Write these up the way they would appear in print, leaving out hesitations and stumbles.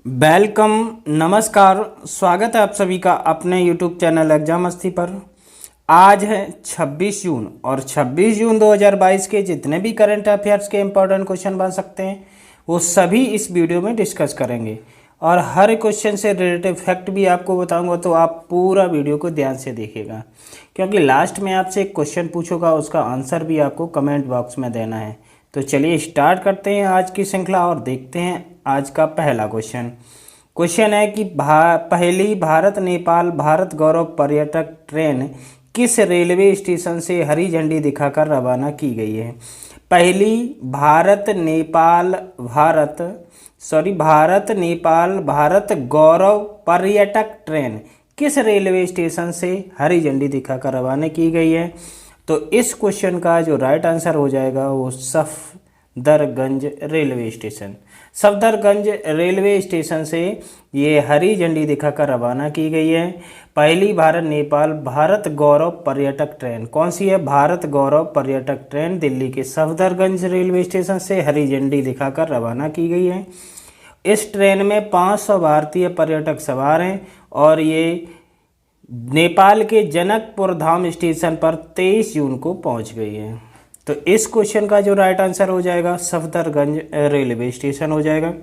Welcome. नमस्कार। स्वागत है आप सभी का अपने YouTube चैनल एग्जाम मस्ती पर। आज है 26 जून और 26 जून 2022 के जितने भी करंट अफेयर्स के इम्पोर्टेंट क्वेश्चन बन सकते हैं वो सभी इस वीडियो में डिस्कस करेंगे और हर क्वेश्चन से रिलेटेड फैक्ट भी आपको बताऊंगा, तो आप पूरा वीडियो को ध्यान से देखिएगा क्योंकि लास्ट में आपसे एक क्वेश्चन पूछूंगा, उसका आंसर भी आपको कमेंट बॉक्स में देना है। तो चलिए स्टार्ट करते हैं आज की श्रृंखला और देखते हैं आज का पहला क्वेश्चन है कि पहली भारत नेपाल भारत गौरव पर्यटक ट्रेन किस रेलवे स्टेशन से हरी झंडी दिखाकर रवाना की गई है। पहली भारत नेपाल भारत गौरव पर्यटक ट्रेन किस रेलवे स्टेशन से हरी झंडी दिखाकर रवाना की गई है। तो इस क्वेश्चन का जो राइट आंसर हो जाएगा वो Safdarganj railway station. Safdarganj railway station से ये हरी झंडी दिखाकर रवाना की गई है। पहली भारत नेपाल भारत गौरव पर्यटक ट्रेन कौन सी है? भारत गौरव पर्यटक ट्रेन दिल्ली के सफदरगंज रेलवे स्टेशन से हरी झंडी दिखाकर रवाना की गई है। इस ट्रेन में 500 भारतीय पर्यटक सवार हैं और ये नेपाल के जनकपुर धाम स्टेशन पर 23 जून को पहुंच गई है। तो इस क्वेश्चन का जो राइट आंसर हो जाएगा सफदरगंज रेलवे स्टेशन हो जाएगा।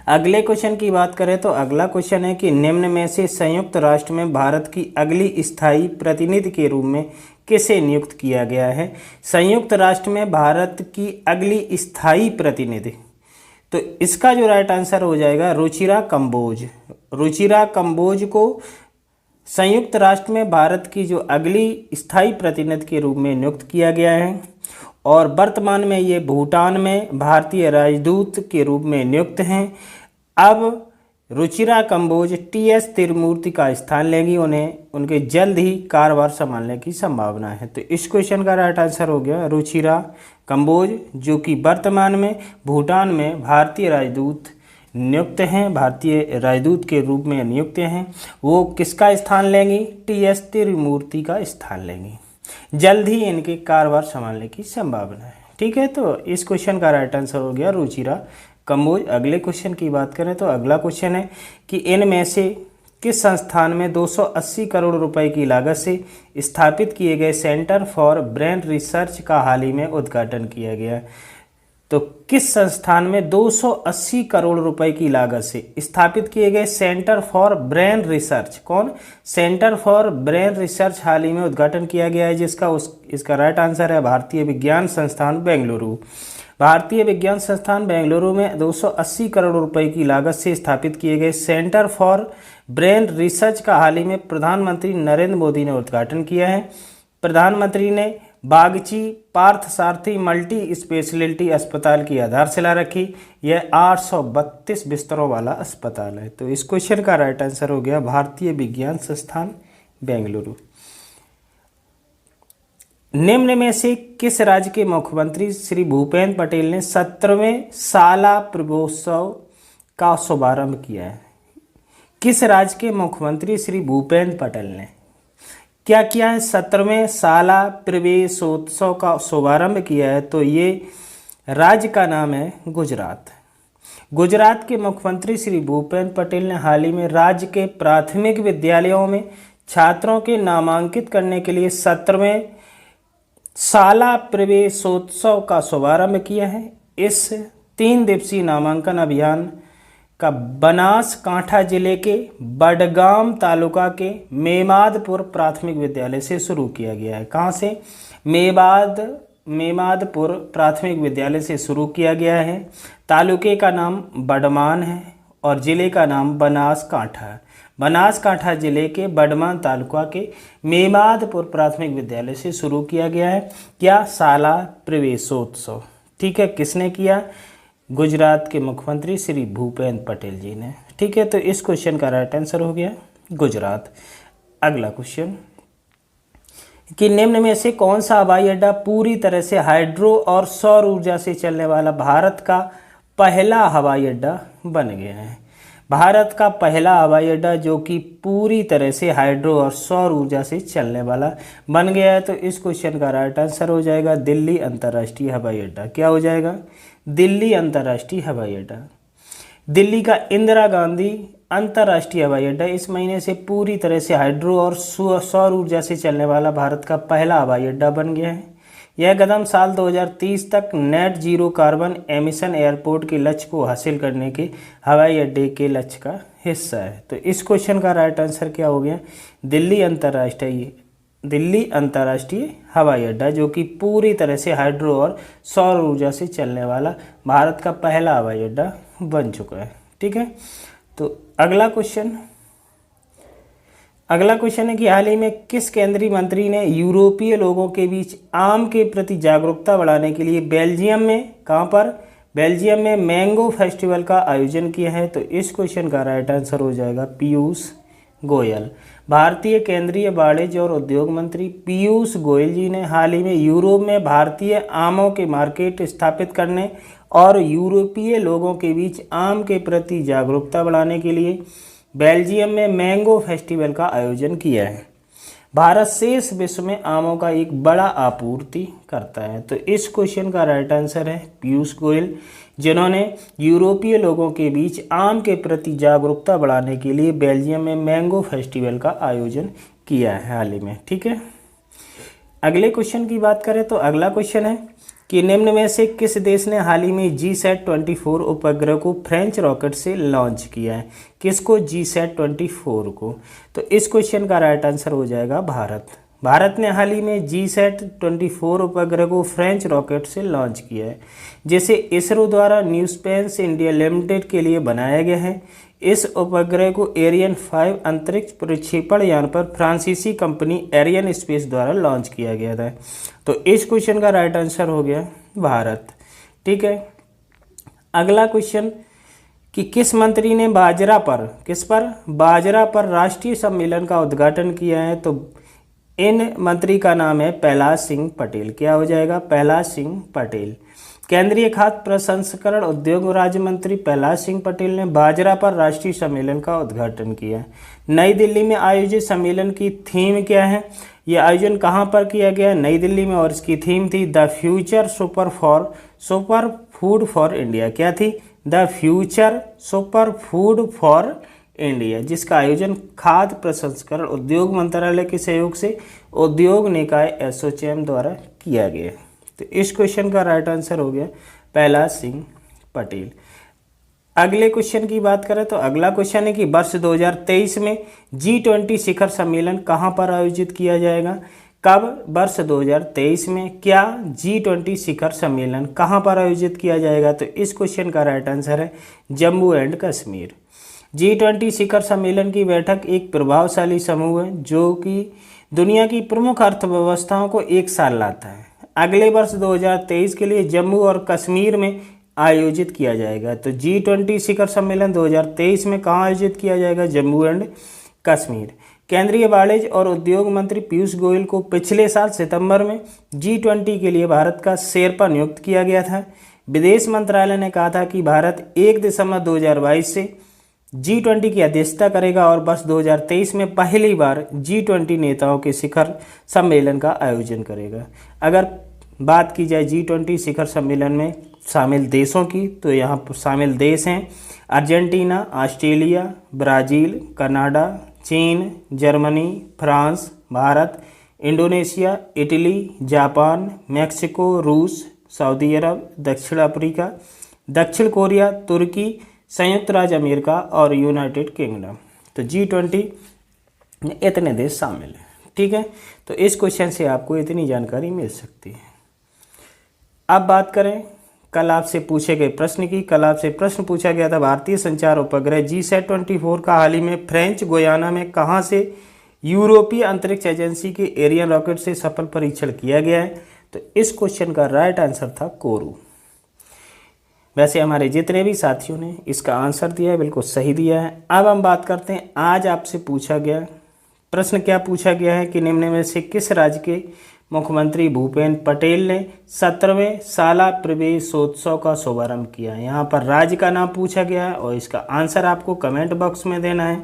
अगले क्वेश्चन की बात करें तो अगला क्वेश्चन है कि निम्न में से संयुक्त राष्ट्र में भारत की अगली स्थायी प्रतिनिधि के रूप में किसे नियुक्त किया गया है। संयुक्त राष्ट्र में भारत की अगली स्थायी प्रतिनिधि, तो इसका जो राइट आंसर हो जाएगा रुचिरा कंबोज। रुचिरा कंबोज को संयुक्त राष्ट्र में भारत की जो अगली स्थायी प्रतिनिधि के रूप में नियुक्त किया गया है और वर्तमान में ये भूटान में भारतीय राजदूत के रूप में नियुक्त हैं। अब रुचिरा कंबोज टीएस तिरुमूर्ति का स्थान लेंगी, उन्हें उनके जल्द ही कार्यभार संभालने की संभावना है। तो इस क्वेश्चन का राइट आंसर हो गया रुचिरा कंबोज, जो कि वर्तमान में भूटान में भारतीय राजदूत नियुक्त हैं, भारतीय राजदूत के रूप में नियुक्त हैं। वो किसका स्थान लेंगी? टीएस तिरुमूर्ति का स्थान लेंगी। जल्द ही इनके कार्यभार संभालने की संभावना है। ठीक है, तो इस क्वेश्चन का राइट आंसर हो गया रुचिरा कंबोज। अगले क्वेश्चन की बात करें तो अगला क्वेश्चन है कि इनमें से किस संस्थान में 280 करोड़ रुपए की लागत से स्थापित किए गए सेंटर फॉर ब्रेन रिसर्च का हाल ही में उद्घाटन किया गया। तो किस संस्थान में 280 करोड़ रुपए की लागत से स्थापित किए गए सेंटर फॉर ब्रेन रिसर्च, कौन? सेंटर फॉर ब्रेन रिसर्च हाल ही में उद्घाटन किया गया है, इसका राइट आंसर है भारतीय विज्ञान संस्थान बेंगलुरु। भारतीय विज्ञान संस्थान बेंगलुरु में 280 करोड़ रुपए की लागत से स्थापित किए गए सेंटर फॉर ब्रेन रिसर्च का हाल ही में प्रधानमंत्री नरेंद्र मोदी ने उद्घाटन किया है। प्रधानमंत्री ने बागची पार्थसारथी मल्टी स्पेशलिटी अस्पताल की आधारशिला रखी। यह 832 बिस्तरों वाला अस्पताल है। तो इस क्वेश्चन का राइट आंसर हो गया भारतीय विज्ञान संस्थान बेंगलुरु। निम्न में से किस राज्य के मुख्यमंत्री श्री भूपेंद्र पटेल ने 17वें साला प्रवेशोत्सव का शुभारंभ किया है? किस राज्य के मुख्यमंत्री श्री भूपेंद्र पटेल ने क्या किया है? 17वें साला प्रवेशोत्सव का शुभारंभ किया है। तो ये राज्य का नाम है गुजरात। गुजरात के मुख्यमंत्री श्री भूपेंद्र पटेल ने हाल ही में राज्य के प्राथमिक विद्यालयों में छात्रों के नामांकित करने के लिए 17वें साला प्रवेशोत्सव का शुभारंभ किया है। इस 3 दिवसीय नामांकन अभियान का बनासकांठा जिले के बडगाम तालुका के मेमादपुर प्राथमिक विद्यालय से शुरू किया गया है। कहाँ से? मेमादपुर प्राथमिक विद्यालय से शुरू किया गया है। तालुके का नाम बडमान है और जिले का नाम बनासकांठा है। बनासकांठा जिले के बडमान तालुका के मेमादपुर प्राथमिक विद्यालय से शुरू किया गया है। क्या? साला प्रवेशोत्सव। ठीक है, किसने किया? गुजरात के मुख्यमंत्री श्री भूपेंद्र पटेल जी ने। ठीक है, तो इस क्वेश्चन का राइट आंसर हो गया गुजरात। अगला क्वेश्चन कि निम्न में से कौन सा हवाई अड्डा पूरी तरह से हाइड्रो और सौर ऊर्जा से चलने वाला भारत का पहला हवाई अड्डा बन गया है? भारत का पहला हवाई अड्डा जो कि पूरी तरह से हाइड्रो और सौर ऊर्जा से चलने वाला बन गया है। तो इस क्वेश्चन का राइट आंसर हो जाएगा दिल्ली अंतर्राष्ट्रीय हवाई अड्डा। क्या हो जाएगा? दिल्ली अंतर्राष्ट्रीय हवाई अड्डा। दिल्ली का इंदिरा गांधी अंतर्राष्ट्रीय हवाई अड्डा इस महीने से पूरी तरह से हाइड्रो और सौर ऊर्जा से चलने वाला भारत का पहला हवाई अड्डा बन गया है। यह कदम साल 2030 तक net zero carbon emission airport के लक्ष्य को हासिल करने के हवाई अड्डे के लक्ष्य का हिस्सा है। तो इस क्वेश्चन का राइट आंसर क्या हो गया? दिल्ली अंतर्राष्ट्रीय हवाई अड्डा, जो कि पूरी तरह से हाइड्रो और सौर ऊर्जा से चलने वाला भारत का पहला हवाई अड्डा बन चुका है। ठीक है, तो अगला क्वेश्चन है कि हाल ही में किस केंद्रीय मंत्री ने यूरोपीय लोगों के बीच आम के प्रति जागरूकता बढ़ाने के लिए बेल्जियम में मैंगो फेस्टिवल का आयोजन किया है? तो इस क्वेश्चन का राइट आंसर हो जाएगा पीयूष गोयल। भारतीय केंद्रीय वाणिज्य और उद्योग मंत्री पीयूष गोयल जी ने हाल ही में यूरोप में भारतीय आमों के मार्केट स्थापित करने और यूरोपीय लोगों के बीच आम के प्रति जागरूकता बढ़ाने के लिए बेल्जियम में मैंगो फेस्टिवल का आयोजन किया है। भारत शेष विश्व में आमों का एक बड़ा आपूर्ति करता है। तो इस क्वेश्चन का राइट आंसर है पीयूष गोयल, जिन्होंने यूरोपीय लोगों के बीच आम के प्रति जागरूकता बढ़ाने के लिए बेल्जियम में मैंगो फेस्टिवल का आयोजन किया है हाल ही में। ठीक है, अगले क्वेश्चन की बात करें तो अगला क्वेश्चन है कि निम्न में से किस देश ने हाल ही में GSAT-24 उपग्रह को फ्रेंच रॉकेट से लॉन्च किया है? किसको? GSAT-24 को। तो इस क्वेश्चन का राइट आंसर हो जाएगा भारत ने हाल ही में GSAT-24 उपग्रह को फ्रेंच रॉकेट से लॉन्च किया है, जिसे इसरो द्वारा न्यू स्पेस इंडिया लिमिटेड के लिए बनाया गया है। इस उपग्रह को एरियन 5 अंतरिक्ष प्रक्षेपण यान पर फ्रांसीसी कंपनी एरियन स्पेस द्वारा लॉन्च किया गया था। तो इस क्वेश्चन का राइट आंसर हो गया भारत। ठीक है, अगला क्वेश्चन कि किस मंत्री ने बाजरा पर राष्ट्रीय सम्मेलन का उद्घाटन किया है? तो इन मंत्री का नाम है प्रहलाद सिंह पटेल। क्या हो जाएगा? प्रहलाद सिंह पटेल। केंद्रीय खाद्य प्रसंस्करण उद्योग राज्य मंत्री प्रहलाद सिंह पटेल ने बाजरा पर राष्ट्रीय सम्मेलन का उद्घाटन किया। नई दिल्ली में आयोजित सम्मेलन की थीम क्या है? यह आयोजन कहां पर किया गया? नई दिल्ली में, और इसकी थीम थी the future super food for India. क्या थी? The future super food for India, जिसका आयोजन खाद्य प्रसंस्करण उद्योग मंत्रालय के सहयोग से उद्योग निकाय एसोचैम द्वारा किया गया। तो इस क्वेश्चन का राइट आंसर हो गया प्रहलाद सिंह पटेल। अगले क्वेश्चन की बात करें तो अगला क्वेश्चन है कि वर्ष 2023 में G20 शिखर सम्मेलन कहां पर आयोजित किया जाएगा? कब? वर्ष 2023 में क्या G20 शिखर सम्मेलन कहां पर आयोजित किया जाएगा? तो इस क्वेश्चन का राइट आंसर है जम्मू एंड कश्मीर। G20 शिखर सम्मेलन की बैठक एक प्रभावशाली समूह है जो कि दुनिया की प्रमुख अर्थव्यवस्थाओं को एक साथ लाता है। अगले वर्ष 2023 के लिए जम्मू और कश्मीर में आयोजित किया जाएगा। तो G20 शिखर सम्मेलन 2023 में कहाँ आयोजित किया जाएगा? जम्मू एंड कश्मीर। केंद्रीय वाणिज्य और उद्योग मंत्री पीयूष गोयल को पिछले साल सितंबर में G20 के लिए भारत का शेरपा नियुक्त किया गया था। विदेश मंत्रालय ने कहा था कि भारत 1 दिसंबर 2022 से G20 की अध्यक्षता करेगा और वर्ष 2023 में पहली बार G20 नेताओं के शिखर सम्मेलन का आयोजन करेगा। अगर बात की जाए G20 शिखर सम्मेलन में शामिल देशों की, तो यहाँ पर शामिल देश हैं अर्जेंटीना, ऑस्ट्रेलिया, ब्राज़ील, कनाडा, चीन, Germany, France, Bharat, Indonesia, Italy, Japan, Mexico, रूस, सऊदी अरब, दक्षिण अफ्रीका, दक्षिण कोरिया, तुर्की, संयुक्त राज्य अमेरिका और यूनाइटेड किंगडम। तो G20 में इतने देश शामिल हैं। ठीक है, तो इस क्वेश्चन से आपको इतनी जानकारी मिल सकती है। अब बात करें कल आपसे पूछे गए प्रश्न की। कल आपसे प्रश्न पूछा गया था भारतीय संचार उपग्रह GSAT-24 का हाल ही में फ्रेंच गुयाना में कहाँ से यूरोपीय अंतरिक्ष एजेंसी के एरियन रॉकेट से सफल परीक्षण किया गया है? तो इस क्वेश्चन का राइट आंसर था कोरू। वैसे हमारे जितने भी साथियों ने इसका आंसर दिया है बिल्कुल सही दिया है। अब हम बात करते हैं आज आपसे पूछा गया प्रश्न क्या पूछा गया है कि निम्न में से किस राज्य के मुख्यमंत्री भूपेंद्र पटेल ने 17वें साला प्रवेशोत्सव का शुभारंभ किया है? यहाँ पर राज्य का नाम पूछा गया है और इसका आंसर आपको कमेंट बॉक्स में देना है।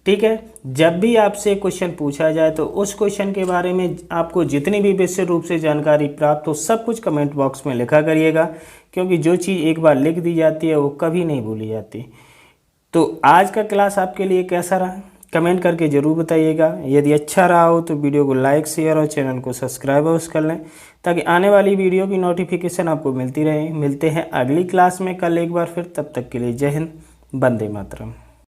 ठीक है। जब भी आपसे क्वेश्चन पूछा जाए तो उस क्वेश्चन के बारे में आपको जितनी भी विशेष रूप से जानकारी प्राप्त हो सब कुछ कमेंट बॉक्स में लिखा करिएगा, क्योंकि जो चीज़ एक बार लिख दी जाती है वो कभी नहीं भूली जाती। तो आज का क्लास आपके लिए कैसा रहा कमेंट करके ज़रूर बताइएगा। यदि अच्छा रहा हो तो वीडियो को लाइक शेयर और चैनल को सब्सक्राइब अवश्य कर लें, ताकि आने वाली वीडियो की नोटिफिकेशन आपको मिलती रहे। मिलते हैं अगली क्लास में कल एक बार फिर, तब तक के लिए जय हिंद, वंदे मातरम।